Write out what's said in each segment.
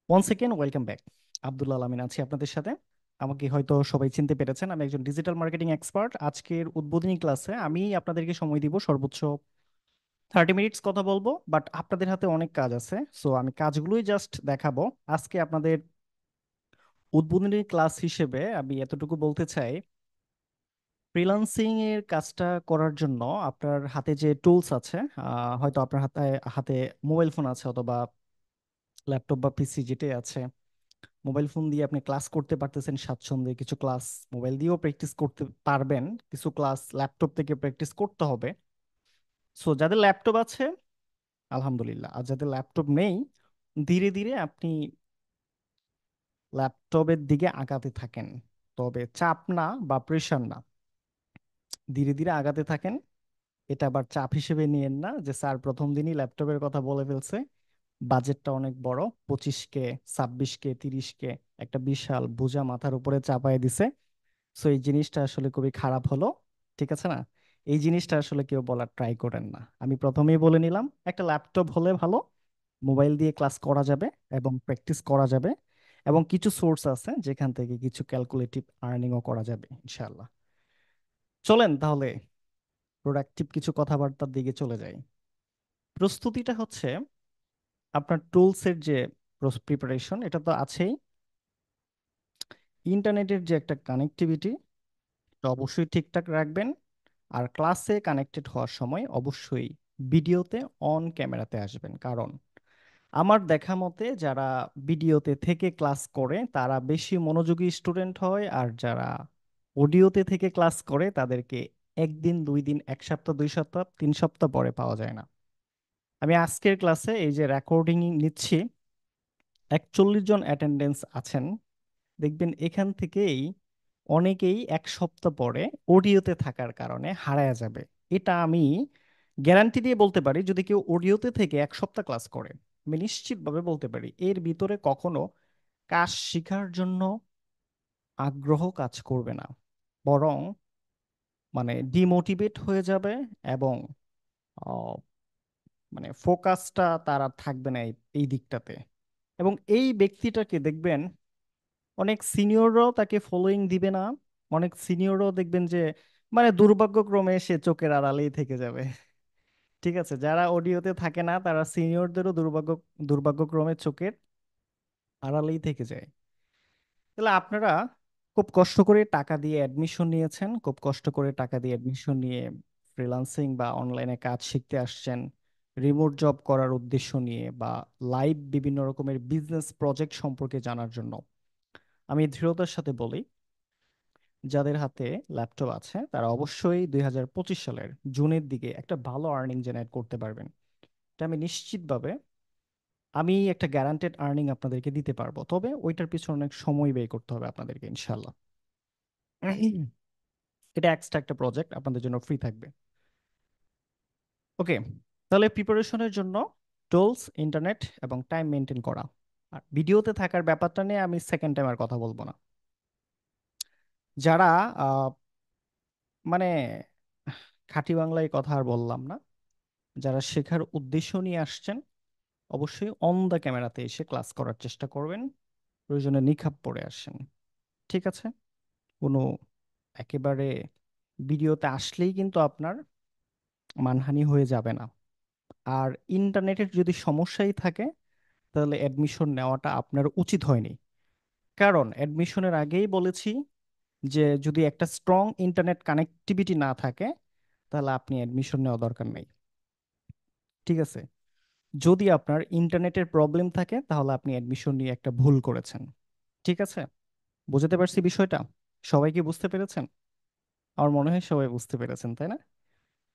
One second, welcome back. Abdullah আলামিন আছি আপনাদের সাথে। আমাকে হয়তো সবাই চিনতে পেরেছেন, আমি একজন ডিজিটাল মার্কেটিং এক্সপার্ট। আজকের উদ্বোধনী ক্লাসে আমি আপনাদেরকে সময় দিব সর্বোচ্চ 30 মিনিটস কথা বলবো, বাট আপনাদের হাতে অনেক কাজ আছে, সো আমি কাজগুলোই জাস্ট দেখাবো। আজকে আপনাদের উদ্বোধনী ক্লাস হিসেবে আমি এতটুকু বলতে চাই, ফ্রিল্যান্সিং এর কাজটা করার জন্য আপনার হাতে যে টুলস আছে, হয়তো আপনার হাতে হাতে মোবাইল ফোন আছে অথবা ল্যাপটপ বা পিসি যেটাই আছে। মোবাইল ফোন দিয়ে আপনি ক্লাস করতে পারতেছেন স্বাচ্ছন্দ্যে, কিছু ক্লাস মোবাইল দিয়েও প্র্যাকটিস করতে পারবেন, কিছু ক্লাস ল্যাপটপ থেকে প্র্যাকটিস করতে হবে। সো যাদের ল্যাপটপ আছে আলহামদুলিল্লাহ, আর যাদের ল্যাপটপ নেই ধীরে ধীরে আপনি ল্যাপটপের দিকে আগাতে থাকেন। তবে চাপ না বা প্রেশার না, ধীরে ধীরে আগাতে থাকেন। এটা আবার চাপ হিসেবে নিয়েন না যে স্যার প্রথম দিনই ল্যাপটপের কথা বলে ফেলছে, বাজেটটা অনেক বড়, 25K 26K 30K, একটা বিশাল বোঝা মাথার উপরে চাপায় দিছে। সো এই জিনিসটা আসলে খুবই খারাপ হলো, ঠিক আছে না? এই জিনিসটা আসলে কেউ বলার ট্রাই করেন না। আমি প্রথমেই বলে নিলাম, একটা ল্যাপটপ হলে ভালো, মোবাইল দিয়ে ক্লাস করা যাবে এবং প্র্যাকটিস করা যাবে, এবং কিছু সোর্স আছে যেখান থেকে কিছু ক্যালকুলেটিভ আর্নিংও করা যাবে ইনশাআল্লাহ। চলেন তাহলে প্রোডাক্টিভ কিছু কথাবার্তার দিকে চলে যাই। প্রস্তুতিটা হচ্ছে আপনার টুলসের যে প্রিপারেশন, এটা তো আছেই। ইন্টারনেটের যে একটা কানেক্টিভিটি, এটা অবশ্যই ঠিকঠাক রাখবেন। আর ক্লাসে কানেক্টেড হওয়ার সময় অবশ্যই ভিডিওতে অন ক্যামেরাতে আসবেন, কারণ আমার দেখা মতে যারা ভিডিওতে থেকে ক্লাস করে তারা বেশি মনোযোগী স্টুডেন্ট হয়, আর যারা অডিওতে থেকে ক্লাস করে তাদেরকে একদিন দুই দিন, এক সপ্তাহ দুই সপ্তাহ তিন সপ্তাহ পরে পাওয়া যায় না। আমি আজকের ক্লাসে এই যে রেকর্ডিং নিচ্ছি, 41 জন অ্যাটেন্ডেন্স আছেন। দেখবেন এখান থেকেই অনেকেই এক সপ্তাহ পরে অডিওতে থাকার কারণে হারায়া যাবে। এটা আমি গ্যারান্টি দিয়ে বলতে পারি, যদি কেউ অডিওতে থেকে এক সপ্তাহ ক্লাস করে আমি নিশ্চিতভাবে বলতে পারি এর ভিতরে কখনো কাজ শেখার জন্য আগ্রহ কাজ করবে না, বরং মানে ডিমোটিভেট হয়ে যাবে, এবং আহ, মানে ফোকাসটা তার আর থাকবে না এই দিকটাতে। এবং এই ব্যক্তিটাকে দেখবেন অনেক সিনিয়ররাও তাকে ফলোইং দিবে না, অনেক সিনিয়ররাও দেখবেন যে মানে দুর্ভাগ্যক্রমে সে চোখের আড়ালেই থেকে যাবে। ঠিক আছে, যারা অডিওতে থাকে না তারা সিনিয়রদেরও দুর্ভাগ্যক্রমে চোখের আড়ালেই থেকে যায়। তাহলে আপনারা খুব কষ্ট করে টাকা দিয়ে অ্যাডমিশন নিয়েছেন, খুব কষ্ট করে টাকা দিয়ে অ্যাডমিশন নিয়ে ফ্রিল্যান্সিং বা অনলাইনে কাজ শিখতে আসছেন, রিমোট জব করার উদ্দেশ্য নিয়ে বা লাইভ বিভিন্ন রকমের বিজনেস প্রজেক্ট সম্পর্কে জানার জন্য। আমি দৃঢ়তার সাথে বলি, যাদের হাতে ল্যাপটপ আছে তারা অবশ্যই 2025 সালের জুনের দিকে একটা ভালো আর্নিং জেনারেট করতে পারবেন। এটা আমি নিশ্চিতভাবে, আমি একটা গ্যারান্টেড আর্নিং আপনাদেরকে দিতে পারবো, তবে ওইটার পিছনে অনেক সময় ব্যয় করতে হবে আপনাদেরকে ইনশাল্লাহ। এটা এক্সট্রা একটা প্রজেক্ট আপনাদের জন্য ফ্রি থাকবে। ওকে, তাহলে প্রিপারেশনের জন্য টুলস, ইন্টারনেট এবং টাইম মেনটেন করা। আর ভিডিওতে থাকার ব্যাপারটা নিয়ে আমি সেকেন্ড টাইম আর কথা বলবো না। যারা আহ, মানে খাঁটি বাংলায় কথা আর বললাম না, যারা শেখার উদ্দেশ্য নিয়ে আসছেন অবশ্যই অন দ্য ক্যামেরাতে এসে ক্লাস করার চেষ্টা করবেন, প্রয়োজনে নিখাপ পরে আসেন। ঠিক আছে? কোনো একেবারে ভিডিওতে আসলেই কিন্তু আপনার মানহানি হয়ে যাবে না। আর ইন্টারনেটের যদি সমস্যাই থাকে তাহলে অ্যাডমিশন নেওয়াটা আপনার উচিত হয়নি, কারণ অ্যাডমিশনের আগেই বলেছি যে যদি একটা স্ট্রং ইন্টারনেট কানেক্টিভিটি না থাকে তাহলে আপনি অ্যাডমিশন নেওয়া দরকার নেই। ঠিক আছে? যদি আপনার ইন্টারনেটের প্রবলেম থাকে তাহলে আপনি অ্যাডমিশন নিয়ে একটা ভুল করেছেন। ঠিক আছে? বুঝতে পারছি বিষয়টা? সবাই কি বুঝতে পেরেছেন? আমার মনে হয় সবাই বুঝতে পেরেছেন, তাই না?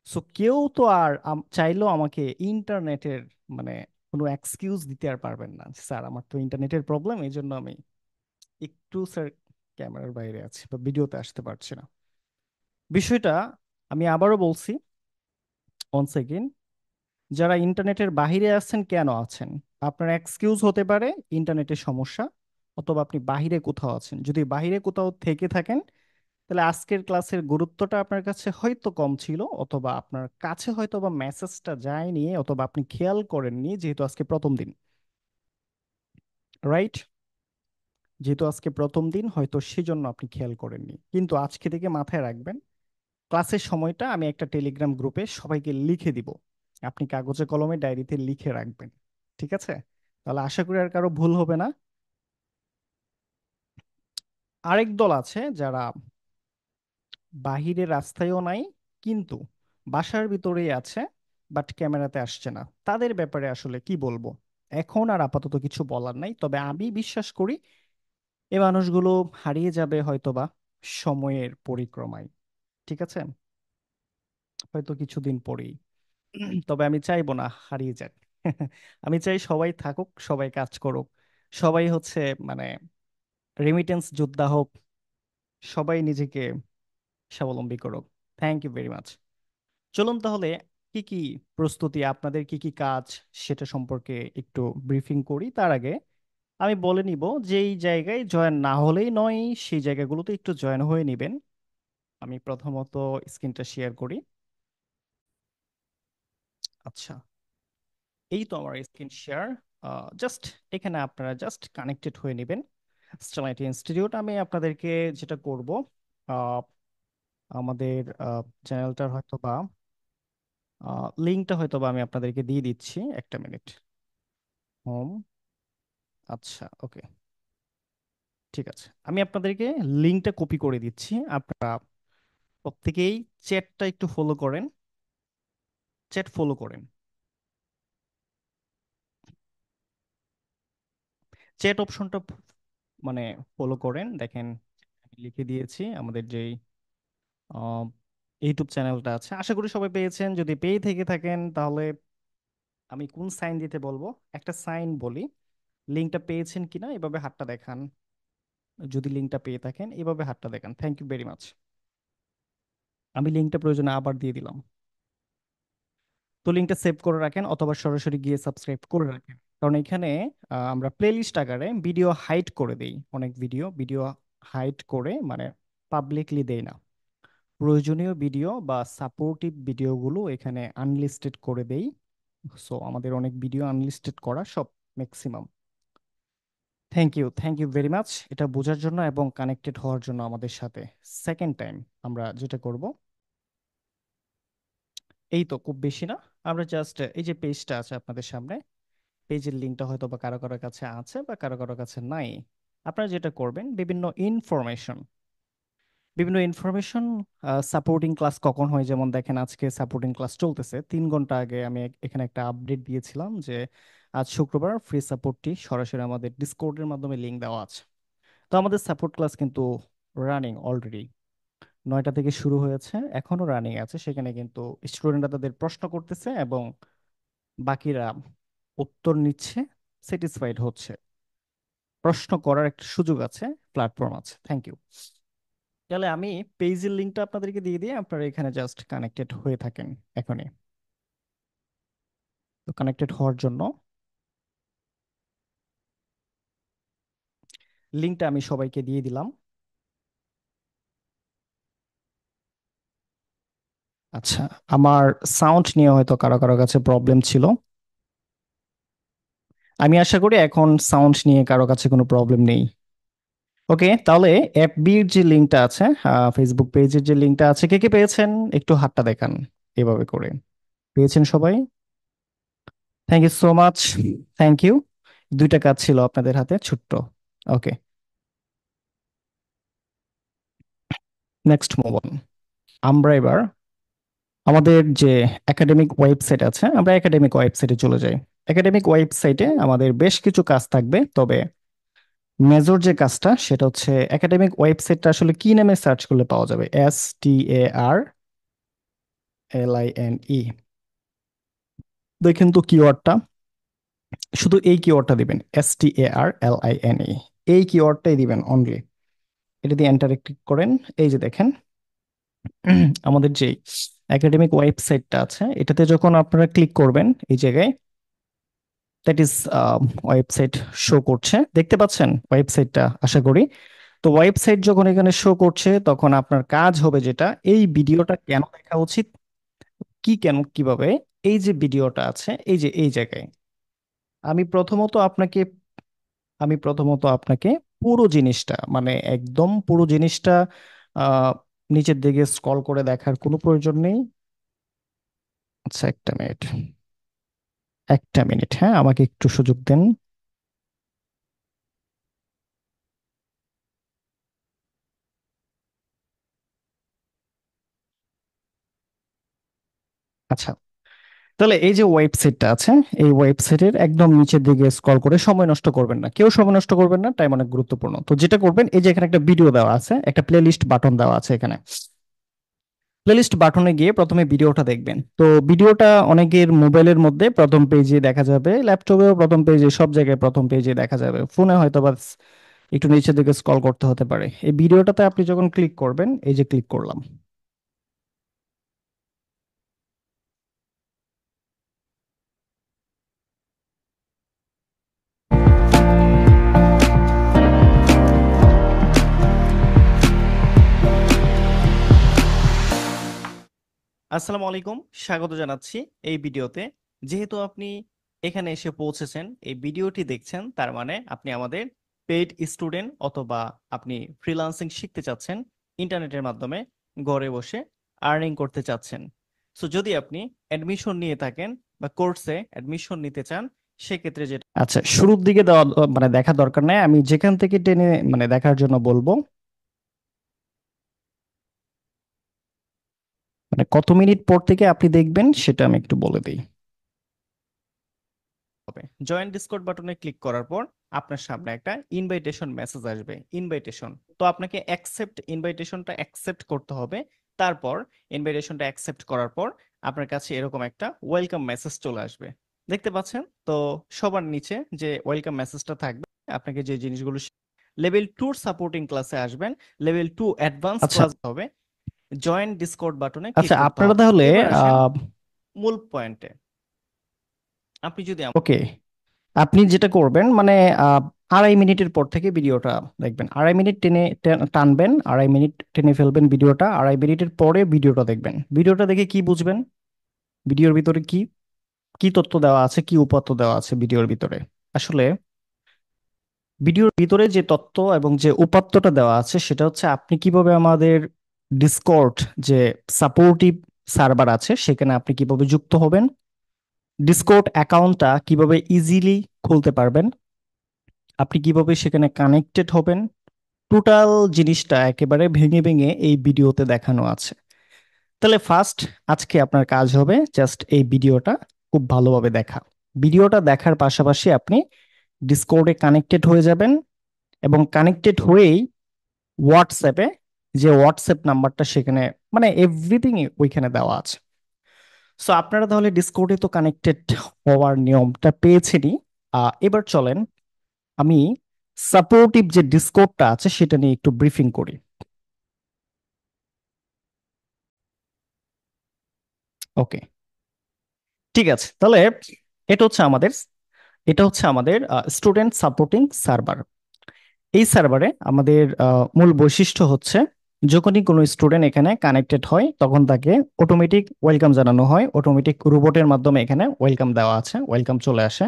সো কেউ তো আর চাইলেও আমাকে ইন্টারনেটের মানে কোনো এক্সকিউজ দিতে আর পারবেন না, স্যার আমার তো ইন্টারনেটের প্রবলেম এই জন্য আমি একটু স্যার ক্যামেরার বাইরে আছি বা ভিডিওতে আসতে পারছি না। বিষয়টা আমি আবারও বলছি, অন সেকেন্ড, যারা ইন্টারনেটের বাইরে আছেন কেন আছেন, আপনার এক্সকিউজ হতে পারে ইন্টারনেটের সমস্যা, অথবা আপনি বাইরে কোথাও আছেন। যদি বাইরে কোথাও থেকে থাকেন তাহলে আজকের ক্লাসের গুরুত্বটা আপনার কাছে হয়তো কম ছিল, অথবা আপনার কাছে হয়তো বা মেসেজটা যায়নি, অথবা আপনি খেয়াল করেননি যেহেতু আজকে প্রথম দিন। রাইট? যেহেতু আজকে প্রথম দিন হয়তো সেজন্য আপনি খেয়াল করেননি, কিন্তু আজকে থেকে মাথায় রাখবেন, ক্লাসের সময়টা আমি একটা টেলিগ্রাম গ্রুপে সবাইকে লিখে দিব, আপনি কাগজে কলমে ডায়েরিতে লিখে রাখবেন। ঠিক আছে? তাহলে আশা করি আর কারো ভুল হবে না। আরেক দল আছে যারা বাহিরে রাস্তায়ও নাই, কিন্তু বাসার ভিতরেই আছে, বাট ক্যামেরাতে আসছে না, তাদের ব্যাপারে আসলে কি বলবো? এখন আর আপাতত কিছু বলার নাই, তবে আমি বিশ্বাস করি এই মানুষগুলো হারিয়ে যাবে হয়তোবা সময়ের পরিক্রমায়। ঠিক আছে? হয়তো কিছুদিন পরেই। তবে আমি চাইবো না হারিয়ে যাক। আমি চাই সবাই থাকুক, সবাই কাজ করুক, সবাই হচ্ছে মানে রেমিটেন্স যোদ্ধা হোক, সবাই নিজেকে স্বাবলম্বী করুক। Thank you very much. চলুন তাহলে কি কি প্রস্তুতি, আপনাদের কি কি কাজ, সেটা সম্পর্কে একটু ব্রিফিং করি। তার আগে আমি বলে নিব যেই জায়গায় জয়েন না হলেই নয়, সেই জায়গাগুলোতে একটু জয়েন হয়ে নেবেন। আমি প্রথমত স্ক্রিনটা শেয়ার করি। আচ্ছা, এই তো আমার স্ক্রিন শেয়ার। জাস্ট এখানে আপনারা জাস্ট কানেক্টেড হয়ে নেবেন স্টেলাইট ইনস্টিটিউট। আমি আপনাদেরকে যেটা করব, আহ, আমাদের চ্যানেলটার হয়তো বা লিঙ্কটা হয়তো বা আমি আপনাদেরকে দিয়ে দিচ্ছি, একটা মিনিট। হোম। আচ্ছা, ওকে, ঠিক আছে, আমি আপনাদেরকে লিঙ্কটা কপি করে দিচ্ছি। আপনারা প্রত্যেকেই চ্যাটটা একটু ফলো করেন, চ্যাট ফলো করেন, চ্যাট অপশনটা মানে ফলো করেন। দেখেন আমি লিখে দিয়েছি আমাদের যেই ইউটিউব চ্যানেলটা আছে, আশা করি সবাই পেয়েছেন। যদি পেয়ে থেকে থাকেন তাহলে আমি কোন সাইন দিতে বলবো, একটা সাইন বলি, লিঙ্কটা পেয়েছেন কিনা এভাবে হাতটা দেখান। যদি লিঙ্কটা পেয়ে থাকেন এভাবে হাতটা দেখান। Thank you very much. আমি লিঙ্কটা প্রয়োজনে আবার দিয়ে দিলাম। তো লিঙ্কটা সেভ করে রাখেন অথবা সরাসরি গিয়ে সাবস্ক্রাইব করে রাখেন, কারণ এখানে আমরা প্লেলিস্ট আকারে ভিডিও হাইড করে দেই। অনেক ভিডিও ভিডিও হাইড করে মানে পাবলিকলি দেই না। প্রয়োজনীয় ভিডিও বা সাপোর্টিভ ভিডিওগুলো এখানে আনলিস্টেড করে দেই। সো আমাদের অনেক ভিডিও আনলিস্টেড করা সব, maximum. Thank you very much এটা বোঝার জন্য এবং কানেক্টেড হওয়ার জন্য আমাদের সাথে। সেকেন্ড টাইম আমরা যেটা করব, এই তো খুব বেশি না, আমরা জাস্ট এই যে পেজটা আছে আপনাদের সামনে, পেজের লিঙ্কটা হয়তো বা কারো কারো কাছে আছে বা কারো কারো কাছে নাই। আপনারা যেটা করবেন, বিভিন্ন ইনফরমেশন সাপোর্টিং ক্লাস কখন হয়, যেমন দেখেন আজকে সাপোর্টিং ক্লাস চলতেছে, 3 ঘন্টা আগে আমি এখানে একটা আপডেট দিয়েছিলাম যে আজ শুক্রবার ফ্রি সাপোর্টটি সরাসরি আমাদের ডিসকর্ডের মাধ্যমে লিঙ্ক দেওয়া আছে। তো আমাদের সাপোর্ট ক্লাস কিন্তু রানিং অলরেডি, 9টা থেকে শুরু হয়েছে, এখনো রানিং আছে। সেখানে কিন্তু স্টুডেন্টরা তাদের প্রশ্ন করতেছে এবং বাকিরা উত্তর নিচ্ছে, স্যাটিসফাইড হচ্ছে। প্রশ্ন করার একটা সুযোগ আছে, প্ল্যাটফর্ম আছে। Thank you. তাহলে আমি পেজের লিঙ্কটা আপনাদেরকে দিয়ে দিয়ে আপনারা এখানে জাস্ট কানেক্টেড হয়ে থাকেন এখনই। তো কানেক্টেড হওয়ার জন্য লিঙ্কটা আমি সবাইকে দিয়ে দিলাম। আচ্ছা, আমার সাউন্ড নিয়ে হয়তো কারো কারো কাছে প্রবলেম ছিল। আমি আশা করি এখন সাউন্ড নিয়ে কারো কাছে কোনো প্রবলেম নেই। ওকে, তাহলে এফবির যে লিঙ্কটা আছে, ফেসবুক পেজের যে লিঙ্কটা আছে, কে কে পেয়েছেন একটু হাতটা দেখান এভাবে করে। পেয়েছেন সবাই? Thank you so much. Thank you. 2টা কাজ ছিল আপনাদের হাতে ছোট্ট। Okay, next move on. আমরা এবার আমাদের যে একাডেমিক ওয়েবসাইট আছে, আমরা একাডেমিক ওয়েবসাইটে চলে যাই। একাডেমিক ওয়েবসাইটে আমাদের বেশ কিছু কাজ থাকবে, তবে মেজর যে কাজটা সেটা হচ্ছে একাডেমিক ওয়েবসাইটটা আসলে কি নামে সার্চ করলে পাওয়া যাবে। STARLINE, দেখেন তো কিওয়ার্ডটা, শুধু এই কিওয়ার্ডটা দিবেন, STARLINE, এই কিওয়ার্ডটাই দিবেন অনলি। এটা দিয়ে এন্টারে ক্লিক করেন। এই যে দেখেন আমাদের যে একাডেমিক ওয়েবসাইটটা আছে, এটাতে যখন আপনারা ক্লিক করবেন এই জায়গায়, দ্যাট ইজ ওয়েবসাইট শো করছে, দেখতে পাচ্ছেন ওয়েবসাইটটা আশা করি। তো ওয়েবসাইট যখন এখানে শো করছে তখন আপনার কাজ হবে যেটা, এই ভিডিওটা কেন দেখা উচিত, কি কেন কিভাবে, এই যে ভিডিওটা আছে এই যে এই জায়গায়, আমি প্রথমত আপনাকে আমি প্রথমত আপনাকে পুরো জিনিসটা মানে একদম পুরো জিনিসটা আহ নিচের দিকে স্ক্রল করে দেখার কোনো প্রয়োজন নেই। আচ্ছা, একটা মিনিট, একটা মিনিট, হ্যাঁ, আমাকে একটু সুযোগ দেন। আচ্ছা, তাহলে এই যে ওয়েবসাইটটা আছে, এই ওয়েবসাইটের একদম নিচের দিকে স্ক্রল করে, সময় নষ্ট করবেন না, কেউ সময় নষ্ট করবেন না, টাইম অনেক গুরুত্বপূর্ণ। তো যেটা করবেন, এই যে এখানে একটা ভিডিও দেওয়া আছে, একটা প্লেলিস্ট বাটন দেওয়া আছে এখানে। প্লেলিস্ট বাটনে গিয়ে প্রথমে ভিডিওটা দেখবেন। তো ভিডিওটা অনেকের মোবাইলের মধ্যে প্রথম পেজে দেখা যাবে, ল্যাপটপেও প্রথম পেজে, সব জায়গায় প্রথম পেজে দেখা যাবে, ফোনে হয়তো বা একটু নিচের দিকে স্ক্রল করতে হতে পারে। এই ভিডিওটাতে আপনি যখন ক্লিক করবেন, এই যে ক্লিক করলাম। আসসালামু আলাইকুম, স্বাগত জানাচ্ছি এই ভিডিওতে। যেহেতু আপনি এখানে এসে পৌঁছেছেন, এই ভিডিওটি দেখছেন, তার মানে আপনি আমাদের পেইড স্টুডেন্ট, অথবা আপনি ফ্রিল্যান্সিং শিখতে চাচ্ছেন ইন্টারনেটের মাধ্যমে, ঘরে বসে আর্নিং করতে চাচ্ছেন। সো যদি আপনি অ্যাডমিশন নিয়ে থাকেন বা কোর্সে অ্যাডমিশন নিতে চান, সেক্ষেত্রে যেটা, আচ্ছা, শুরুর দিকে দেওয়া মানে দেখা দরকার নাই, আমি যেখান থেকে টেনে মানে দেখার জন্য বলবো। মানে কত মিনিট পর থেকে আপনি দেখবেন সেটা আমি একটু বলে দিই। হবে জয়েন ডিসকর্ড বাটনে ক্লিক করার পর আপনার সামনে একটা ইনভাইটেশন মেসেজ আসবে, ইনভাইটেশন। তো আপনাকে ইনভাইটেশনটা অ্যাকসেপ্ট করতে হবে। তারপর ইনভাইটেশনটা অ্যাকসেপ্ট করার পর আপনার কাছে এরকম একটা ওয়েলকাম মেসেজ চলে আসবে, দেখতে পাচ্ছেন তো? সবার নিচে যে ওয়েলকাম মেসেজটা থাকবে, আপনাকে যে জিনিসগুলো, লেভেল 2 সাপোর্টিং ক্লাসে আসবেন, লেভেল 2 অ্যাডভান্স আচ্ছা ক্লাস হবে। জয়েন ডিসকর্ড বাটনে ক্লিক আচ্ছা, করতে আপনারা হবে। তাহলে এবার আসেন মূল পয়েন্টে। আপনি যদি ওকে, আপনি যেটা করবেন মানে 2.5 মিনিটের পর থেকে ভিডিওটা দেখবেন, 2.5 মিনিট টেনে টানবেন, 2.5 মিনিট টেনে ফেলবেন ভিডিওটা, 2.5 মিনিটের পরে ভিডিওটা দেখবেন। ভিডিওটা দেখে কি বুঝবেন? ভিডিওর ভিতরে কি কি তথ্য দেওয়া আছে, কি উপাত্ত দেওয়া আছে ভিডিওর ভিতরে? আসলে ভিডিওর ভিতরে যে তথ্য এবং যে উপাত্তটা দেওয়া আছে, সেটা হচ্ছে আপনি কিভাবে আমাদের ডিসকর্ড যে সাপোর্টিভ সার্ভার আছে সেখানে আপনি কিভাবে যুক্ত হবেন, ডিসকর্ড অ্যাকাউন্টটা কিভাবে ইজিলি খুলতে পারবেন, আপনি কিভাবে সেখানে কানেক্টেড হবেন, টোটাল জিনিসটা একেবারে ভেঙে ভেঙে এই ভিডিওতে দেখানো আছে। তাহলে ফার্স্ট, আজকে আপনার কাজ হবে জাস্ট এই ভিডিওটা খুব ভালোভাবে দেখা। ভিডিওটা দেখার পাশাপাশি আপনি ডিসকর্ডে কানেক্টেড হয়ে যাবেন, এবং কানেক্টেড হয়েই হোয়াটসঅ্যাপে, যে হোয়াটসঅ্যাপ নাম্বারটা সেখানে মানে এভরিথিং ওইখানে দেওয়া আছে। সো আপনারা তাহলে ডিসকর্ডে তো কানেক্টেড হওয়ার নিয়মটা পেয়েছেনই। এবার চলেন আমি সাপোর্টিভ যে ডিসকর্ডটা আছে সেটা নিয়ে একটু ব্রিফিং করি। ওকে, ঠিক আছে, তাহলে এটা হচ্ছে আমাদের এটা হচ্ছে আমাদের স্টুডেন্ট সাপোর্টিং সার্ভার। এই সার্ভারে আমাদের মূল বৈশিষ্ট্য হচ্ছে, যখনই কোনো স্টুডেন্ট এখানে কানেক্টেড হয় তখন তাকে অটোমেটিক ওয়েলকাম জানানো হয়, অটোমেটিক রোবটের মাধ্যমে এখানে ওয়েলকাম দেওয়া আছে, ওয়েলকাম চলে আসে।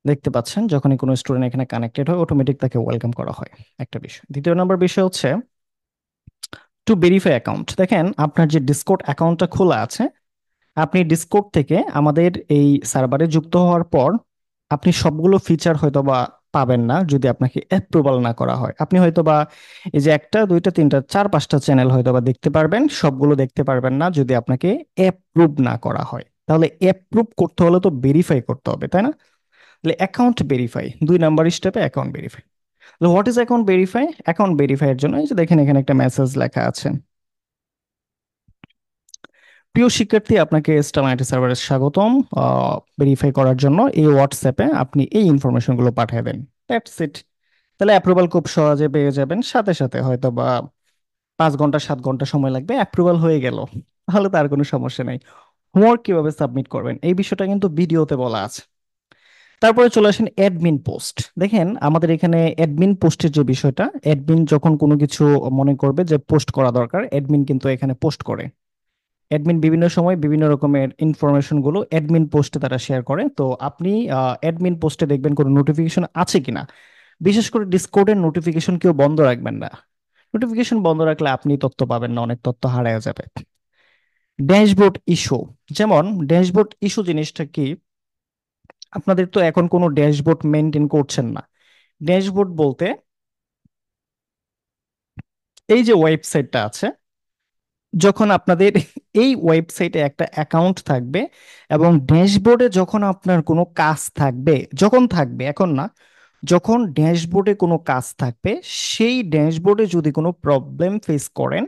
দেখতে পাচ্ছেন, যখনই কোনো স্টুডেন্ট এখানে কানেক্টেড হয় অটোমেটিক তাকে ওয়েলকাম করা হয়। একটা বিষয়, দ্বিতীয় নম্বর বিষয় হচ্ছে টু ভেরিফাই অ্যাকাউন্ট। দেখেন, আপনার যে ডিসকর্ড অ্যাকাউন্টটা খোলা আছে, আপনি ডিসকর্ড থেকে আমাদের এই সার্ভারে যুক্ত হওয়ার পর আপনি সবগুলো ফিচার হয়তো বা পাবেন না যদি আপনাকে অ্যাপ্রুভাল না করা হয়। আপনি হয়তো বা এই যে একটা দুইটা তিনটা চার পাঁচটা চ্যানেল হয়তো বা দেখতে পারবেন, সবগুলো দেখতে পারবেন না যদি আপনাকে অ্যাপ্রুভ না করা হয়। তাহলে অ্যাপ্রুভ করতে হলে তো ভেরিফাই করতে হবে, তাই না? তাহলে অ্যাকাউন্ট ভেরিফাই, 2 নাম্বার স্টেপে account verify. What is account verify? Account verify এর জন্য এই যে দেখেন এখানে একটা মেসেজ লেখা আছে, প্রিয় শিক্ষার্থী, আপনাকে স্টার আইটি সার্ভারে স্বাগতম। ভেরিফাই করার জন্য এই হোয়াটসঅ্যাপে আপনি এই ইনফরমেশনগুলো পাঠিয়ে দেন। That's it. তাহলে অ্যাপ্রুভাল খুব সহজে পেয়ে যাবেন, সাথে সাথে হয়তো বা 5 ঘন্টা 7 ঘন্টা সময় লাগবে, অ্যাপ্রুভাল হয়ে গেল। তাহলে তার কোনো সমস্যা নেই। হোমওয়ার্ক কিভাবে সাবমিট করবেন এই বিষয়টা কিন্তু ভিডিওতে বলা আছে। তারপরে চলে আসেন অ্যাডমিন পোস্ট। দেখেন আমাদের এখানে অ্যাডমিন পোস্টের যে বিষয়টা, অ্যাডমিন যখন কোনো কিছু মনে করবে যে পোস্ট করা দরকার, অ্যাডমিন কিন্তু এখানে পোস্ট করে। অ্যাডমিন বিভিন্ন সময় বিভিন্ন রকমের ইনফরমেশন গুলো অ্যাডমিন পোস্টে তারা শেয়ার করে। তো আপনি অ্যাডমিন পোস্টে দেখবেন কোনো নোটিফিকেশন আছে কিনা। বিশেষ করে ডিসকর্ডের নোটিফিকেশন কেউ বন্ধ রাখবেন না। নোটিফিকেশন বন্ধ রাখলে আপনি তথ্য পাবেন না, অনেক তথ্য হারিয়ে যাবে। ড্যাশবোর্ড ইস্যু, যেমন ড্যাশবোর্ড ইস্যু জিনিসটা কি, আপনাদের তো এখন কোনো ড্যাশবোর্ড মেনটেন করছেন না। ড্যাশবোর্ড বলতে এই যে ওয়েবসাইটটা আছে, যখন আপনাদের এই ওয়েবসাইটে একটা অ্যাকাউন্ট থাকবে এবং ড্যাশবোর্ডে যখন আপনার কোনো কাজ থাকবে, যখন থাকবে এখন না, যখন ড্যাশবোর্ডে কোনো কাজ থাকবে, সেই ড্যাশবোর্ডে যদি কোনো প্রবলেম ফেস করেন,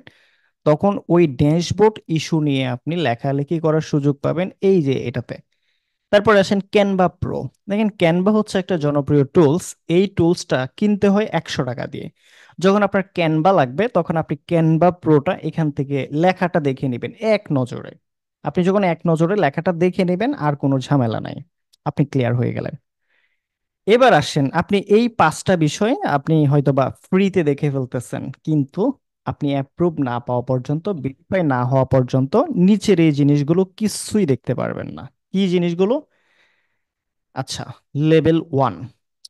তখন ওই ড্যাশবোর্ড ইস্যু নিয়ে আপনি লেখালেখি করার সুযোগ পাবেন এই যে এটাতে। তারপর আসেন ক্যানভা প্রো। দেখেন ক্যানভা হচ্ছে একটা জনপ্রিয় টুলস। এই টুলসটা কিনতে হয় 100 টাকা দিয়ে। যখন আপনার ক্যানভা লাগবে তখন আপনি ক্যানভা প্রোটা এখান থেকে লেখাটা দেখে নেবেন এক নজরে। আপনি যখন এক নজরে লেখাটা দেখে নেবেন আর কোনো ঝামেলা নাই, আপনি ক্লিয়ার হয়ে গেলেন। এবার আসেন, আপনি এই 5টা বিষয় আপনি হয়তোবা ফ্রিতে দেখে ফেলতেছেন, কিন্তু আপনি অ্যাপ্রুভ না পাওয়া পর্যন্ত, ভেরিফাই না হওয়া পর্যন্ত নিচের এই জিনিসগুলো কিছুই দেখতে পারবেন না। কি জিনিসগুলো? আচ্ছা, লেভেল ওয়ান।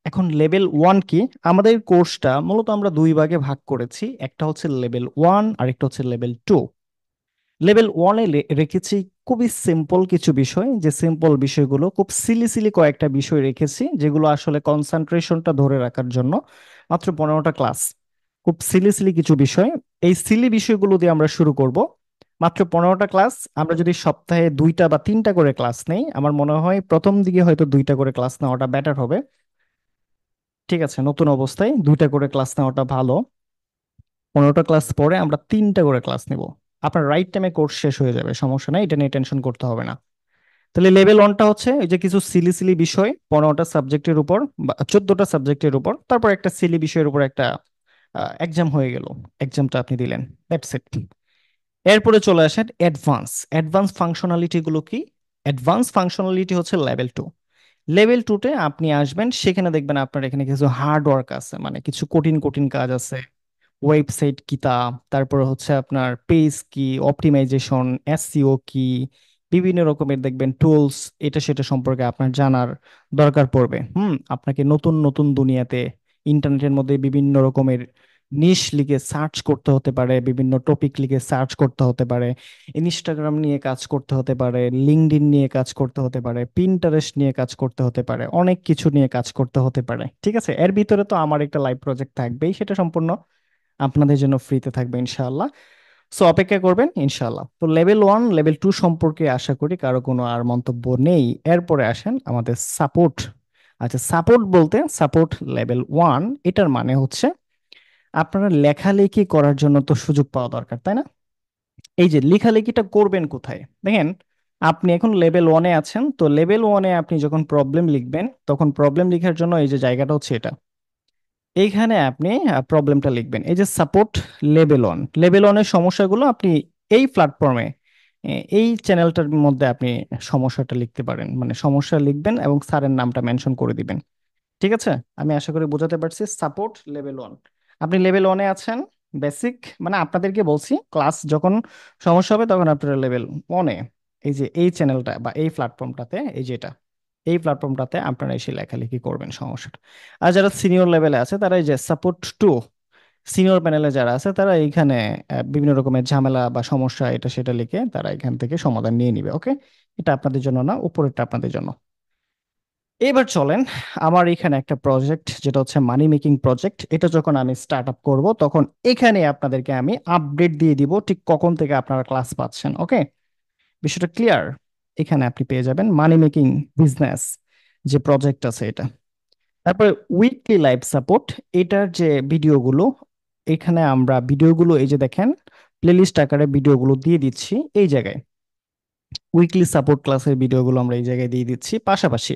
এখন লেভেল ওয়ান কি? আমাদের কোর্সটা মূলত আমরা দুই ভাগে ভাগ করেছি, একটা হচ্ছে লেভেল ওয়ান আর একটা হচ্ছে লেভেল টু। লেভেল ওয়ানে রেখেছি খুবই সিম্পল কিছু বিষয়, যে সিম্পল বিষয়গুলো খুব সিলি সিলি কয়েকটা বিষয় রেখেছি, যেগুলো আসলে কনসেন্ট্রেশনটা ধরে রাখার জন্য। মাত্র 15টা ক্লাস, খুব সিলি সিলি কিছু বিষয়। এই সিলি বিষয়গুলো দিয়ে আমরা শুরু করব। মাত্র 15টা ক্লাস। আমরা যদি সপ্তাহে 2টা বা 3টা করে ক্লাস নেই, আমার মনে হয় প্রথম দিকে হয়তো 2টা করে ক্লাস নেওয়াটা বেটার হবে। ঠিক আছে, নতুন অবস্থায় 2টা করে ক্লাস নেওয়াটা ভালো। 15টা ক্লাস পরে আমরা 3টা করে ক্লাস নেব। আপনার রাইট টাইমে কোর্স শেষ হয়ে যাবে, সমস্যা নাই, এটা নিয়ে টেনশন করতে হবে না। তাহলে লেভেল ওয়ানটা হচ্ছে এই যে কিছু সিলি সিলি বিষয় 15টা সাবজেক্টের উপর বা 14টা সাবজেক্টের উপর, তারপর একটা সিলি বিষয়ের উপর একটা এক্সাম হয়ে গেল। এক্সামটা আপনি দিলেন, দ্যাটস ইট। এরপরে চলে আসেন অ্যাডভান্স। অ্যাডভান্স ফাংশনালিটি গুলো কি? অ্যাডভান্স ফাংশনালিটি হচ্ছে লেভেল টু। লেভেল টুতে আপনি আসবেন, সেখানে দেখবেন আপনার এখানে কিছু হার্ড ওয়ার্ক আছে, মানে কিছু কঠিন কঠিন কাজ আছে। ওয়েবসাইট কিতা, তারপর হচ্ছে আপনার পেজ কি, অপটিমাইজেশন, এসইও কি, বিভিন্ন রকমের দেখবেন টুলস, এটা সেটা সম্পর্কে আপনার জানার দরকার পড়বে। আপনাকে নতুন নতুন দুনিয়াতে ইন্টারনেটের মধ্যে বিভিন্ন রকমের নিশ লিখে সার্চ করতে হতে পারে, বিভিন্ন টপিক লিখে সার্চ করতে হতে পারে, ইনস্টাগ্রাম নিয়ে কাজ করতে হতে পারে, লিঙ্কডইন নিয়ে কাজ করতে হতে পারে, পিন্টারেস্ট নিয়ে কাজ করতে হতে পারে, অনেক কিছু নিয়ে কাজ করতে হতে পারে। ঠিক আছে, এর ভিতরে তো আমার একটা লাইভ প্রজেক্ট থাকবেই, সেটা সম্পূর্ণ আপনাদের জন্য ফ্রিতে থাকবে ইনশাআল্লাহ। সো অপেক্ষা করবেন ইনশাআল্লাহ। তো লেভেল ওয়ান লেভেল টু সম্পর্কে আশা করি কারো কোনো আর মন্তব্য নেই। এরপরে আসেন আমাদের সাপোর্ট। আচ্ছা, সাপোর্ট বলতে সাপোর্ট লেভেল ওয়ান, এটার মানে হচ্ছে আপনারা লেখালেখি করার জন্য তো সুযোগ পাওয়া দরকার, তাই না? এই যে লেখালেখিটা করবেন কোথায় দেখেন, আপনি এখন লেভেল ওয়ানে আছেন, তো লেভেল ওয়ানে আপনি যখন প্রবলেম লিখবেন, তখন প্রবলেম লেখার জন্য এই যে জায়গাটা হচ্ছে এটা, এইখানে আপনি প্রবলেমটা লিখবেন। এই যে সাপোর্ট লেভেল অন, লেভেল অনের সমস্যাগুলো আপনি এই প্ল্যাটফর্মে, এই চ্যানেলটার মধ্যে আপনি সমস্যাটা লিখতে পারেন, মানে সমস্যা লিখবেন এবং স্যারের নামটা মেনশন করে দিবেন। ঠিক আছে, আমি আশা করি বোঝাতে পারছি। সাপোর্ট লেভেল ওয়ান, আপনি লেভেল ওয়ানে আছেন। বেসিক মানে আপনাদেরকে বলছি, ক্লাস যখন সমস্যা হবে তখন আপনারা লেভেল ওয়ানে, এই যে এই চ্যানেলটা বা এই প্ল্যাটফর্মটাতে, এই যেটা এই প্ল্যাটফর্মটাতে আপনারা এসে লেখালেখি করবেন সমস্যাটা। আর যারা সিনিয়র লেভেলে আছে তারা এই যে সাপোর্ট টু, সিনিয়র প্যানেলে যারা আছে তারা এইখানে বিভিন্ন রকমের ঝামেলা বা সমস্যা এটা সেটা লিখে তারা এখান থেকে সমাধান নিয়ে নিবে। ওকে, এটা আপনাদের জন্য না, উপরেরটা আপনাদের জন্য। এবার চলেন, আমার এখানে একটা প্রজেক্ট যেটা হচ্ছে মানি মেকিং প্রজেক্ট, এটা যখন আমি স্টার্ট আপ করবো তখন এখানে আপনাদেরকে আমি আপডেট দিয়ে দিব ঠিক কখন থেকে আপনারা ক্লাস পাচ্ছেন। ওকে, বিষয়টা ক্লিয়ার? এখানে আপনি পেয়ে যাবেন মানি মেকিং বিজনেস যে প্রজেক্ট আছে এটা। তারপরে উইকলি লাইভ সাপোর্ট, এটার যে ভিডিওগুলো, এখানে আমরা ভিডিওগুলো এই যে দেখেন প্লেলিস্ট আকারে ভিডিওগুলো দিয়ে দিচ্ছি এই জায়গায়। উইকলি সাপোর্ট ক্লাসের ভিডিওগুলো আমরা এই জায়গায় দিয়ে দিচ্ছি। পাশাপাশি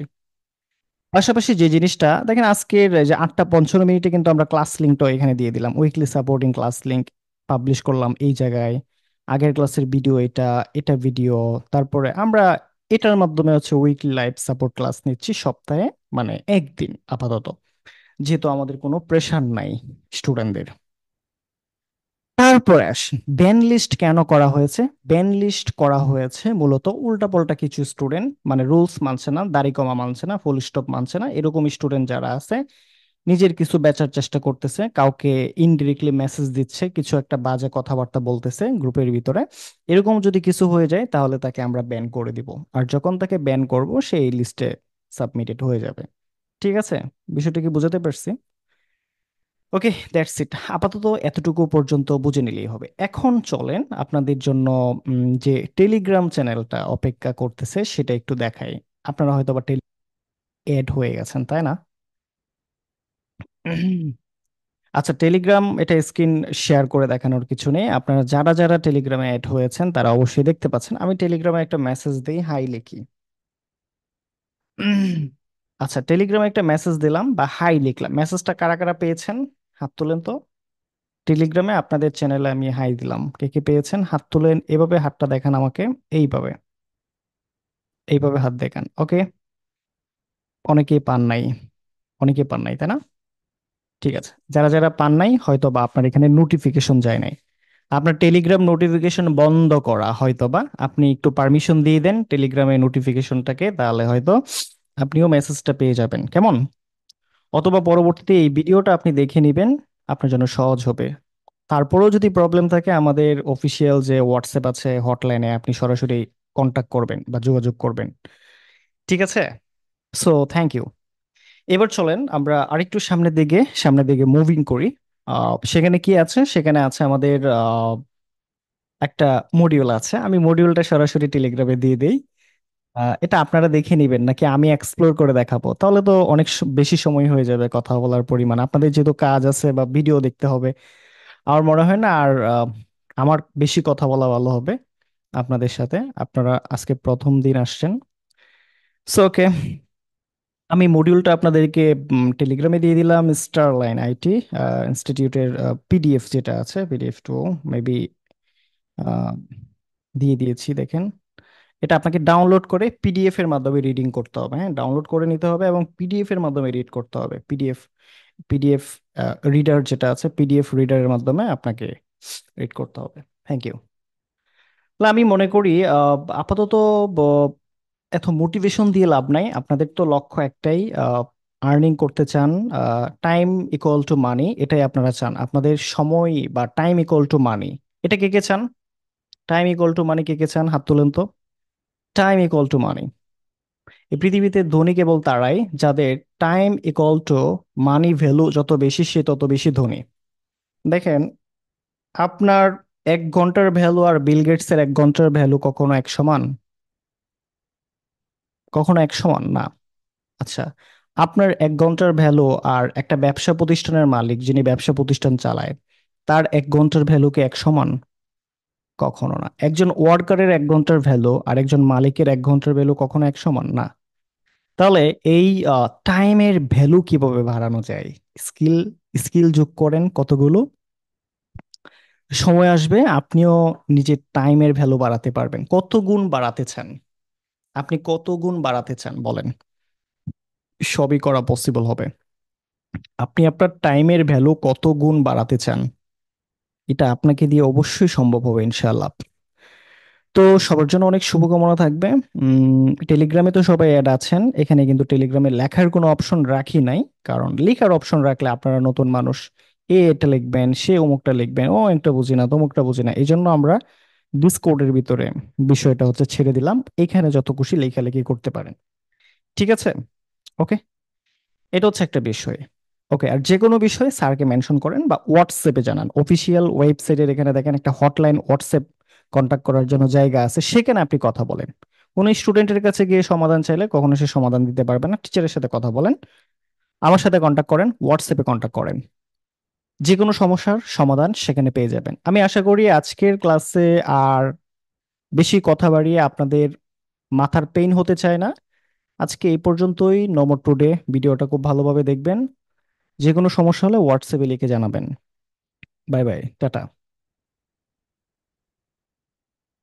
পাশাপাশি যে জিনিসটা দেখেন, আজকের যে 8টা 55 মিনিটে কিন্তু আমরা ক্লাস লিঙ্কটা এখানে দিয়ে দিলাম, weekly supporting class link publish করলাম এই জায়গায়। আগের ক্লাসের ভিডিও এটা, এটা ভিডিও। তারপরে আমরা এটার মাধ্যমে হচ্ছে উইকলি লাইভ সাপোর্ট ক্লাস নিচ্ছি সপ্তাহে, মানে একদিন আপাতত, যেহেতু আমাদের কোনো প্রেশার নাই স্টুডেন্টদের। তারপরে আসি ব্যান লিস্ট কেন করা হয়েছে। ব্যান লিস্ট করা হয়েছে মূলত উল্টাপাল্টা কিছু স্টুডেন্ট, মানে রুলস মানছে না, দাড়ি কমা মানছে না, ফুল স্টপ মানছে না, এরকম স্টুডেন্ট যারা আছে, নিজের কিছু বেচার চেষ্টা করতেছে, কাউকে ইনডিরেক্টলি মেসেজ দিচ্ছে, কিছু একটা বাজে কথাবার্তা বলতেছে গ্রুপের ভিতরে, এরকম যদি কিছু হয়ে যায় তাহলে তাকে আমরা ব্যান করে দিব। আর যখন তাকে ব্যান করব সেই লিস্টে সাবমিটেড হয়ে যাবে। ঠিক আছে, বিষয়টা কি বুঝাতে পারছি? ওকে, দ্যাটস ইট। আপাতত এতটুকু পর্যন্ত বুঝে নিলেই হবে। এখন চলেন আপনাদের জন্য যে টেলিগ্রাম চ্যানেলটা অপেক্ষা করতেছে সেটা একটু দেখাই। আপনারা হয়তো বা এড হয়ে গেছেন, তাই না? আচ্ছা, টেলিগ্রাম এটা স্ক্রিন শেয়ার করে দেখানোর কিছু নেই। আপনারা যারা যারা টেলিগ্রামে অ্যাড হয়েছেন তারা অবশ্যই দেখতে পাচ্ছেন। আমি টেলিগ্রামে একটা মেসেজ দিই, হাই লিখি। আচ্ছা, টেলিগ্রামে একটা মেসেজ দিলাম বা হাই লিখলাম, মেসেজটা কারা কারা পেয়েছেন হাত তোলেন তো। টেলিগ্রামে আপনাদের চ্যানেলে আমি হাই দিলাম, কে কে পেয়েছেন হাত তুলেন, এভাবে হাতটা দেখান আমাকে, এইভাবে, এইভাবে হাত দেখান। ওকে, অনেকেই পান নাই, অনেকেই পান নাই, তাই না? ঠিক আছে, যারা যারা পান নাই হয়তো বা আপনার এখানে নোটিফিকেশন যায় নাই, আপনার টেলিগ্রাম নোটিফিকেশন বন্ধ করা হয়তো বা, আপনি একটু পারমিশন দিয়ে দেন টেলিগ্রামে নোটিফিকেশনটাকে, তাহলে হয়তো আপনিও মেসেজটা পেয়ে যাবেন, কেমন? অথবা পরবর্তীতে এই ভিডিওটা আপনি দেখে নেবেন, আপনার জন্য সহজ হবে। তারপরেও যদি প্রবলেম থাকে আমাদের অফিসিয়াল যে হোয়াটসঅ্যাপ আছে হটলাইনে আপনি সরাসরি কন্টাক্ট করবেন বা যোগাযোগ করবেন। ঠিক আছে, সো থ্যাংক ইউ। এবার চলেন আমরা আরেকটু সামনের দিকে মুভিং করি। সেখানে কি আছে, সেখানে আছে আমাদের একটা মডিউল আছে, আমি মডিউলটা সরাসরি টেলিগ্রামে দিয়ে দেই। এটা আপনারা দেখে নেবেন নাকি আমি এক্সপ্লোর করে দেখাবো? তাহলে তো অনেক বেশি সময় হয়ে যাবে কথা বলার পরিমাণ, আপনাদের যেহেতু কাজ আছে বা ভিডিও দেখতে হবে। আমার মনে হয় না আর আমার বেশি কথা বলা ভালো হবে আপনাদের সাথে। আপনারা আজকে প্রথম দিন আসছেন, সো ওকে, আমি মডিউলটা আপনাদেরকে টেলিগ্রামে দিয়ে দিলাম। স্টারলাইন আইটি ইনস্টিটিউটের পিডিএফ যেটা আছে, পিডিএফ টু মেবি দিয়ে দিয়েছি, দেখেন। এটা আপনাকে ডাউনলোড করে পিডিএফ এর মাধ্যমে রিডিং করতে হবে, হ্যাঁ, ডাউনলোড করে নিতে হবে এবং পিডিএফ এর মাধ্যমে রিড করতে হবে। পিডিএফ রিডার যেটা আছে, পিডিএফ রিডারের মাধ্যমে আপনাকে রিড করতে হবে। Thank you. তাহলে আমি মনে করি আপাতত ব- এত মোটিভেশন দিয়ে লাভ নাই, আপনাদের তো লক্ষ্য একটাই, আর্নিং করতে চান, টাইম ইকুয়াল টু মানি, এটাই আপনারা চান, আপনাদের সময় বা টাইম ইকুয়াল টু মানি। এটা কে কে চান? টাইম ইকুয়াল টু মানি কে কে চান হাত তুলেন তো। Time equal to money. এই পৃথিবীতে ধনী কেবল তারাই যাদের time equal to money value যত বেশি সে তত বেশি ধনী। দেখেন, আপনার 1 ঘন্টার ভ্যালু আর বিল গেটসের 1 ঘন্টার ভ্যালু কখনো এক সমান? কখনো এক সমান না। আচ্ছা, আপনার 1 ঘন্টার ভ্যালু আর একটা ব্যবসা প্রতিষ্ঠানের মালিক যিনি ব্যবসা প্রতিষ্ঠান চালায় তার 1 ঘন্টার ভ্যালু কি এক সমান? কখনো না। একজন ওয়ার্কারের 1 ঘন্টার ভ্যালু আর একজন মালিকের 1 ঘন্টার ভ্যালু কখনো এক সমান না। তাহলে এই টাইমের ভ্যালু কিভাবে বাড়ানো যায়? স্কিল স্কিল যোগ করেন কতগুলো, সময় আসবে আপনিও নিজের টাইমের ভ্যালু বাড়াতে পারবেন। কত গুণ বাড়াতে চান? আপনি কত গুণ বাড়াতে চান বলেন, সবই করা পসিবল হবে। আপনি আপনার টাইমের ভ্যালু কত গুণ বাড়াতে চান, এটা আপনাকে দিয়ে অবশ্যই সম্ভব হবে ইনশাআল্লাহ। তো সবার জন্য অনেক শুভকামনা থাকবে। টেলিগ্রামে তো সবাই অ্যাড আছেন, এখানে কিন্তু টেলিগ্রামে লেখার কোনো অপশন রাখি নাই, কারণ লেখার অপশন রাখলে আপনারা নতুন মানুষ, এটা লিখবেন, সে অমুকটা লিখবেন, ও একটা বুঝি না তমুকটা বুঝি না, এই জন্য আমরা ডিসকর্ডের ভিতরে বিষয়টা হচ্ছে ছেড়ে দিলাম, এখানে যত খুশি লেখালেখি করতে পারেন। ঠিক আছে, ওকে, এটা হচ্ছে একটা বিষয়। ওকে, আর যে কোনো বিষয়ে স্যারকে মেনশন করেন বা হোয়াটসঅ্যাপে জানান, অফিসিয়াল ওয়েবসাইটের এখানে দেখেন একটা হটলাইন হোয়াটসঅ্যাপ কন্ট্যাক্ট করার জন্য জায়গা আছে, সেখানে আপনি কথা বলেন। কোনো স্টুডেন্টের কাছে গিয়ে সমাধান চাইলে কখনো সে সমাধান দিতে পারবে না, টিচারের সাথে কথা বলেন, আমার সাথে কন্ট্যাক্ট করেন, হোয়াটসঅ্যাপে কন্ট্যাক্ট করেন, যে কোনো সমস্যার সমাধান সেখানে পেয়ে যাবেন। আমি আশা করি আজকের ক্লাসে আর বেশি কথা বাড়িয়ে আপনাদের মাথার পেইন হতে চায় না। আজকে এই পর্যন্তই, নো মোর টুডে। ভিডিওটা খুব ভালোভাবে দেখবেন, যে কোনো সমস্যা হলে হোয়াটসঅ্যাপে লিখে জানাবেন। Bye bye, tata.